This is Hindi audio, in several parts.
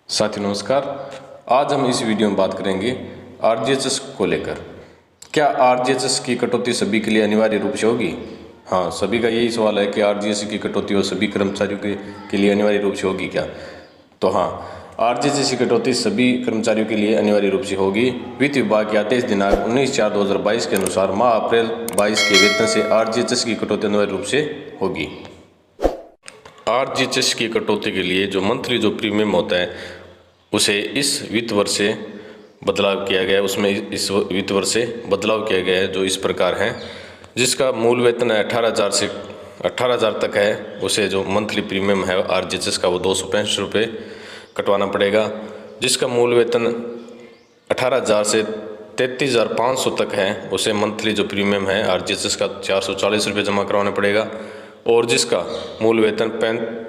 साथियों नमस्कार। आज हम इस वीडियो में बात करेंगे आरजीएचएस को लेकर। क्या आरजीएचएस की कटौती सभी के लिए अनिवार्य रूप से होगी? हाँ, सभी का यही सवाल है कि आरजीएचएस की कटौती और सभी कर्मचारियों के लिए अनिवार्य रूप से होगी क्या? तो हाँ, आरजीएचएस की कटौती सभी कर्मचारियों के लिए अनिवार्य रूप से होगी। वित्त विभाग के आदेश दिनांक 19/4/2022 के अनुसार माह अप्रैल 22 के वेतन से आरजीएचएस की कटौती अनिवार्य रूप से होगी। आरजीएचएस की कटौती के लिए जो मंथली जो प्रीमियम होता है उसे इस वित्त वर्ष से बदलाव किया गया है। उसमें इस वित्त वर्ष से बदलाव किया गया है जो इस प्रकार है। जिसका मूल वेतन 18,000 से 18,000 तक है, उसे जो मंथली प्रीमियम है आरजीएचएस का वो 265 रुपये कटवाना पड़ेगा। जिसका मूल वेतन 18,000 से 33,500 तक है, उसे मंथली जो प्रीमियम है आरजीएचएस का 440 रुपये जमा करवाना पड़ेगा। और जिसका मूल वेतन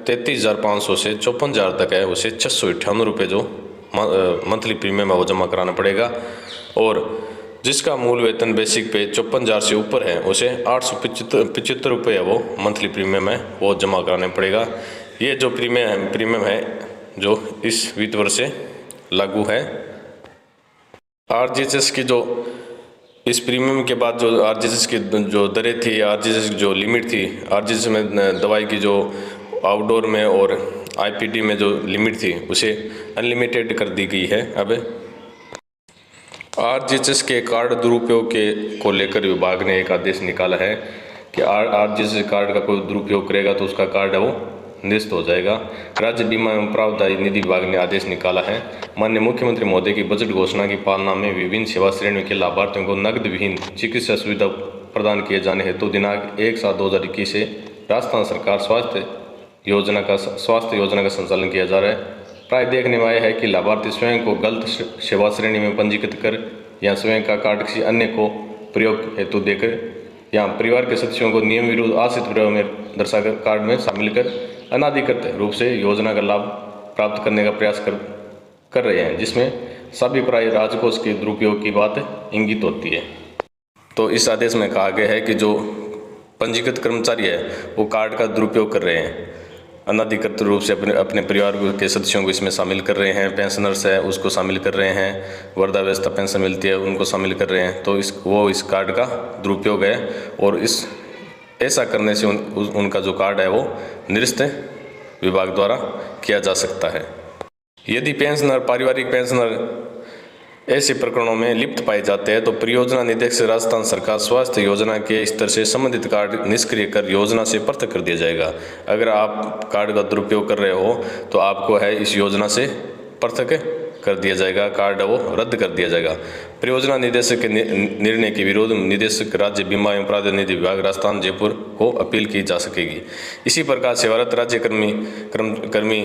33,500 से 54,000 तक है, उसे 658 रुपये जो मंथली प्रीमियम है वो जमा कराना पड़ेगा। और जिसका मूल वेतन बेसिक पे 54,000 से ऊपर है, उसे 875 रुपये वो मंथली प्रीमियम है वो जमा कराना पड़ेगा। ये जो प्रीमियम है जो इस वित्त वर्ष से लागू है। आरजीएचएस की जो इस प्रीमियम के बाद जो आरजीएचएस की जो दरें थी, आरजीएचएस की जो लिमिट थी, आरजीएचएस में दवाई की जो आउटडोर में और आईपीडी में जो लिमिट थी उसे अनलिमिटेड कर दी गई है। अब आरजीएचएस के कार्ड दुरुपयोग को लेकर विभाग ने एक आदेश निकाला है कि आरजीएचएस कार्ड का कोई दुरुपयोग करेगा तो उसका कार्ड है वो निरस्त हो जाएगा। राज्य बीमा एवं प्रावधान निधि विभाग ने आदेश निकाला है। माननीय मुख्यमंत्री महोदय की बजट घोषणा की पालना में विभिन्न सेवा श्रेणियों के लाभार्थियों को नकद विहीन चिकित्सा सुविधा प्रदान किए जाने हेतु दिनांक 1/7/2021 से राजस्थान सरकार स्वास्थ्य योजना का संचालन किया जा रहा है। प्राय देखने में आया है कि लाभार्थी स्वयं को गलत सेवा श्रेणी में पंजीकृत कर या स्वयं का कार्ड किसी अन्य को प्रयोग हेतु देकर या परिवार के सदस्यों को नियम विरुद्ध आश्रित प्रयोग में दर्शाकर कार्ड में शामिल कर अनाधिकृत रूप से योजना का लाभ प्राप्त करने का प्रयास कर रहे हैं, जिसमें सभी प्राय राजकोष के दुरुपयोग की बात इंगित होती है। तो इस आदेश में कहा गया है कि जो पंजीकृत कर्मचारी है वो कार्ड का दुरुपयोग कर रहे हैं, अनाधिकृत रूप से अपने परिवार के सदस्यों को इसमें शामिल कर रहे हैं। पेंशनर्स है उसको शामिल कर रहे हैं, वृद्धावस्था पेंशन मिलती है उनको शामिल कर रहे हैं। तो इस कार्ड का दुरुपयोग है और ऐसा करने से उनका जो कार्ड है वो निरस्त विभाग द्वारा किया जा सकता है। यदि पेंशनर पारिवारिक पेंशनर ऐसे प्रकरणों में लिप्त पाए जाते हैं तो परियोजना निदेशक से राजस्थान सरकार स्वास्थ्य योजना के स्तर से संबंधित कार्ड निष्क्रिय कर योजना से पृथक कर दिया जाएगा। अगर आप कार्ड का दुरुपयोग कर रहे हो तो आपको है इस योजना से पृथक कर दिया जाएगा, कार्ड वो रद्द कर दिया जाएगा। परियोजना निदेशक के निर्णय के विरोध निदेशक राज्य बीमा एवं प्रावधान निधि विभाग राजस्थान जयपुर को अपील की जा सकेगी। इसी प्रकार सेवारत राज्य कर्मी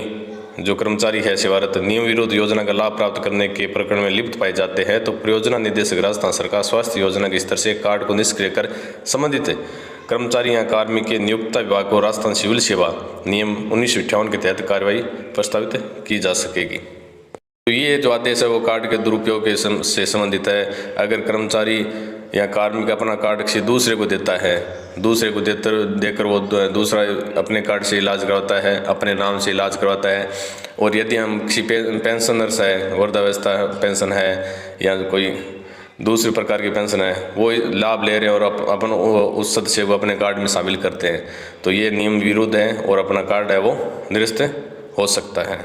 जो कर्मचारी है सेवारत नियम विरोध योजना का लाभ प्राप्त करने के प्रकरण में लिप्त पाए जाते हैं तो परियोजना निदेशक राजस्थान सरकार स्वास्थ्य योजना के स्तर से कार्ड को निष्क्रिय कर संबंधित कर्मचारी या कार्मिक के नियोक्ता विभाग को राजस्थान सिविल सेवा नियम 1958 के तहत कार्रवाई प्रस्तावित की जा सकेगी। तो ये जो आदेश है वो कार्ड के दुरुपयोग से संबंधित है। अगर कर्मचारी या कार्मिक अपना कार्ड किसी दूसरे को देता है, दूसरे को देकर वो दूसरा अपने कार्ड से इलाज करवाता है, अपने नाम से इलाज करवाता है, और यदि हम किसी पेंशनर्स है, वृद्धावस्था पेंशन है या कोई दूसरे प्रकार की पेंशन है, वो लाभ ले रहे हैं और अपन उस सदस्य को अपने कार्ड में शामिल करते हैं, तो ये नियम विरुद्ध है और अपना कार्ड है वो निरस्त हो सकता है।